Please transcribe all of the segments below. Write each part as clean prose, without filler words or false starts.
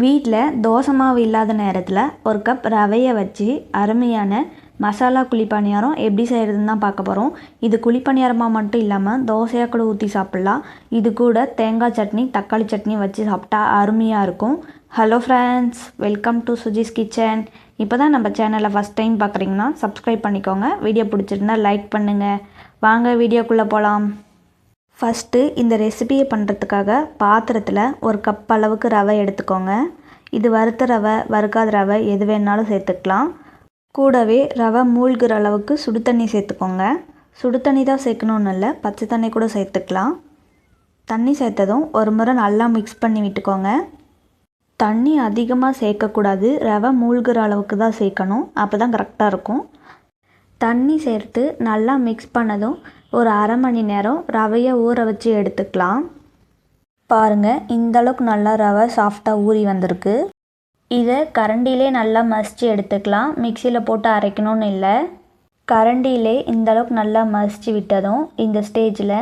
வீட்டில் தோசை மாவு இல்லாத நேரத்தில் ஒரு கப் ரவையை வச்சு அருமையான மசாலா குழிப்பணியாரம் எப்படி செய்கிறதுன்னு தான் பார்க்க போகிறோம். இது குழிப்பணியாரமாக மட்டும் இல்லாமல் தோசையாக கூட ஊற்றி சாப்பிட்லாம். இது கூட தேங்காய் சட்னி, தக்காளி சட்னி வச்சு சாப்பிட்டா அருமையாக இருக்கும். Hello friends, welcome to Suji's kitchen. இப்போ தான் நம்ம சேனலை ஃபஸ்ட் டைம் பார்க்குறீங்கன்னா சப்ஸ்கிரைப் பண்ணிக்கோங்க. வீடியோ பிடிச்சிருந்தா லைக் பண்ணுங்கள். வாங்க வீடியோக்குள்ளே போகலாம். ஃபஸ்ட்டு இந்த ரெசிபியை பண்ணுறதுக்காக பாத்திரத்தில் ஒரு கப் அளவுக்கு ரவை எடுத்துக்கோங்க. இது வறுத்த ரவை, வறுக்காத ரவை எது வேணாலும் சேர்த்துக்கலாம். கூடவே ரவை மூழ்கிற அளவுக்கு சுடு தண்ணி சேர்த்துக்கோங்க. சுடு தண்ணி தான் சேர்க்கணுன்னு இல்லை, பச்சை தண்ணி கூட சேர்த்துக்கலாம். தண்ணி சேர்த்ததும் ஒரு முறை நல்லா மிக்ஸ் பண்ணி விட்டுக்கோங்க. தண்ணி அதிகமாக சேர்க்கக்கூடாது, ரவை மூழ்கிற அளவுக்கு தான் சேர்க்கணும். அப்போ தான் கரெக்டாக இருக்கும். தண்ணி சேர்த்து நல்லா மிக்ஸ் பண்ணதும் ஒரு அரை மணி நேரம் ரவையை ஊற வச்சு எடுத்துக்கலாம். பாருங்கள், இந்தளவுக்கு நல்லா ரவை சாஃப்டாக ஊறி வந்திருக்கு. இதை கரண்டிலே நல்லா மசிச்சு எடுத்துக்கலாம். மிக்சியில் போட்டு அரைக்கணும்னு இல்லை. கரண்டிலே இந்தளவுக்கு நல்லா மசிச்சு விட்டதும் இந்த ஸ்டேஜில்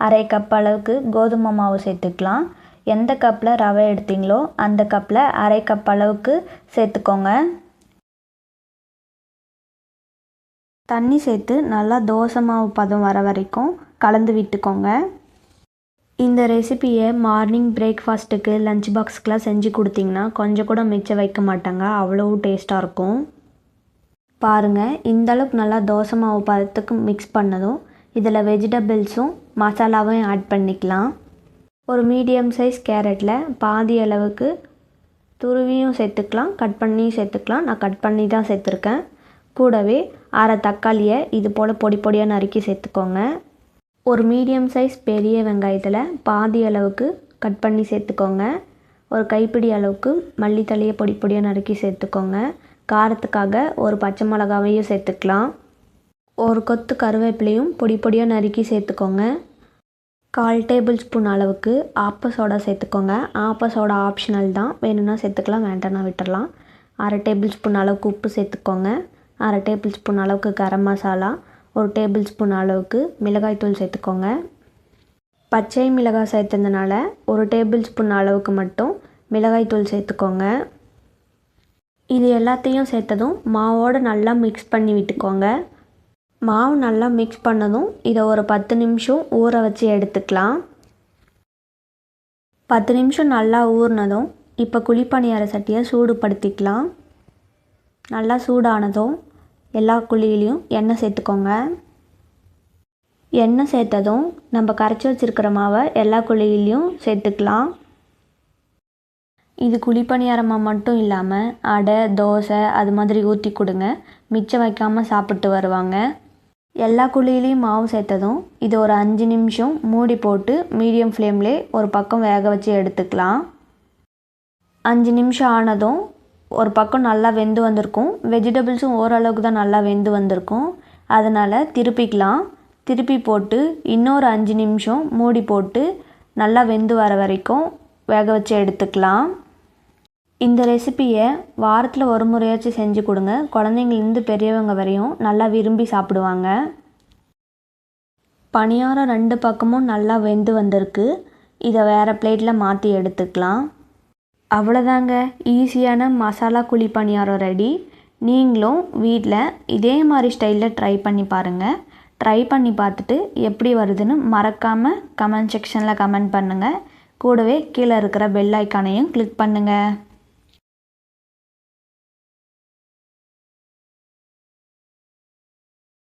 அரை கப் அளவுக்கு கோதுமை மாவு சேர்த்துக்கலாம். எந்த கப்பில் ரவை எடுத்தீங்களோ அந்த கப்பில் அரை கப் அளவுக்கு சேர்த்துக்கோங்க. தண்ணி சேர்த்து நல்லா தோசை மாவு பதம் வர வரைக்கும் கலந்து விட்டுக்கோங்க. இந்த ரெசிபியை மார்னிங் பிரேக்ஃபாஸ்ட்டுக்கு, லஞ்ச் பாக்ஸுக்கெலாம் செஞ்சு கொடுத்தீங்கன்னா கொஞ்சம் கூட மிச்சம் வைக்க மாட்டாங்க, அவ்வளோ டேஸ்ட்டாக இருக்கும். பாருங்கள், இந்தளவுக்கு நல்லா தோசை மாவு பதத்துக்கு மிக்ஸ் பண்ணதும் இதில் வெஜிடபிள்ஸும் மசாலாவும் ஆட் பண்ணிக்கலாம். ஒரு மீடியம் சைஸ் கேரட்டில் பாதி அளவுக்கு துருவியும் சேர்த்துக்கலாம், கட் பண்ணியும் சேர்த்துக்கலாம். நான் கட் பண்ணி தான் சேர்த்துருக்கேன். கூடவே அரை தக்காளியை இது போல் பொடி பொடியாக நறுக்கி சேர்த்துக்கோங்க. ஒரு மீடியம் சைஸ் பெரிய வெங்காயத்தில் பாதி அளவுக்கு கட் பண்ணி சேர்த்துக்கோங்க. ஒரு கைப்பிடி அளவுக்கு மல்லித்தழையை பொடி பொடியாக நறுக்கி சேர்த்துக்கோங்க. காரத்துக்காக ஒரு பச்சை மிளகாவையும் சேர்த்துக்கலாம். ஒரு கொத்து கருவேப்பிலையும் பொடி பொடியாக நறுக்கி சேர்த்துக்கோங்க. 1/4 டேபிள் ஸ்பூன் அளவுக்கு ஆப்ப சோடா சேர்த்துக்கோங்க. ஆப்ப சோடா ஆப்ஷனல் தான், வேணும்னா சேர்த்துக்கலாம், வேண்டாம்னா விட்டுடலாம். அரை டேபிள் ஸ்பூன் அளவுக்கு உப்பு சேர்த்துக்கோங்க. அரை டேபிள் ஸ்பூன் அளவுக்கு கரம் மசாலா, ஒரு டேபிள் ஸ்பூன் அளவுக்கு மிளகாய்த்தூள் சேர்த்துக்கோங்க. பச்சை மிளகாய் சேர்த்ததுனால ஒரு டேபிள் ஸ்பூன் அளவுக்கு மட்டும் மிளகாய்த்தூள் சேர்த்துக்கோங்க. இது எல்லாத்தையும் சேர்த்ததும் மாவோடு நல்லா மிக்ஸ் பண்ணி விட்டுக்கோங்க. மாவு நல்லா மிக்ஸ் பண்ணதும் இதை ஒரு 10 நிமிஷம் ஊற வச்சு எடுத்துக்கலாம். 10 நிமிஷம் நல்லா ஊறினதும் இப்போ குழிப்பணியார சட்டியை சூடுபடுத்திக்கலாம். நல்லா சூடானதும் எல்லா குழியிலையும் எண்ணெய் சேர்த்துக்கோங்க. எண்ணெய் சேர்த்ததும் நம்ம கரைச்சி வச்சுருக்கிற மாவை எல்லா குழியிலையும் சேர்த்துக்கலாம். இது குழிப்பணியாரமாக மட்டும் இல்லாமல் அடை, தோசை அது மாதிரி ஊற்றி கொடுங்க, மிச்சம் வைக்காமல் சாப்பிட்டு வருவாங்க. எல்லா குழியிலையும் மாவு சேர்த்ததும் இது ஒரு 5 நிமிஷம் மூடி போட்டு மீடியம் ஃப்ளேம்லே ஒரு பக்கம் வேக வச்சு எடுத்துக்கலாம். 5 நிமிஷம் ஆனதும் ஒரு பக்கம் நல்லா வெந்து வந்திருக்கும். வெஜிடபிள்ஸும் ஓரளவுக்கு தான் நல்லா வெந்து வந்திருக்கும். அதனால் திருப்பிக்கலாம். திருப்பி போட்டு இன்னொரு 5 நிமிஷம் மூடி போட்டு நல்லா வெந்து வர வரைக்கும் வேக வச்சு எடுத்துக்கலாம். இந்த ரெசிபியை வாரத்தில் ஒரு முறையாச்சும் செஞ்சு கொடுங்க. குழந்தைங்கள்லேருந்து பெரியவங்க வரையும் நல்லா விரும்பி சாப்பிடுவாங்க. பணியாரம் 2 பக்கமும் நல்லா வெந்து வந்திருக்கு. இதை வேறு பிளேட்டில் மாற்றி எடுத்துக்கலாம். அவ்வளோதாங்க, ஈஸியான மசாலா குழி பணியாரம் ரெடி. நீங்களும் வீட்டில் இதே மாதிரி ஸ்டைலில் ட்ரை பண்ணி பாருங்கள். ட்ரை பண்ணி பார்த்துட்டு எப்படி வருதுன்னு மறக்காமல் கமெண்ட் செக்ஷனில் கமெண்ட் பண்ணுங்கள். கூடவே கீழே இருக்கிற பெல் ஐக்கானையும் கிளிக் பண்ணுங்கள்.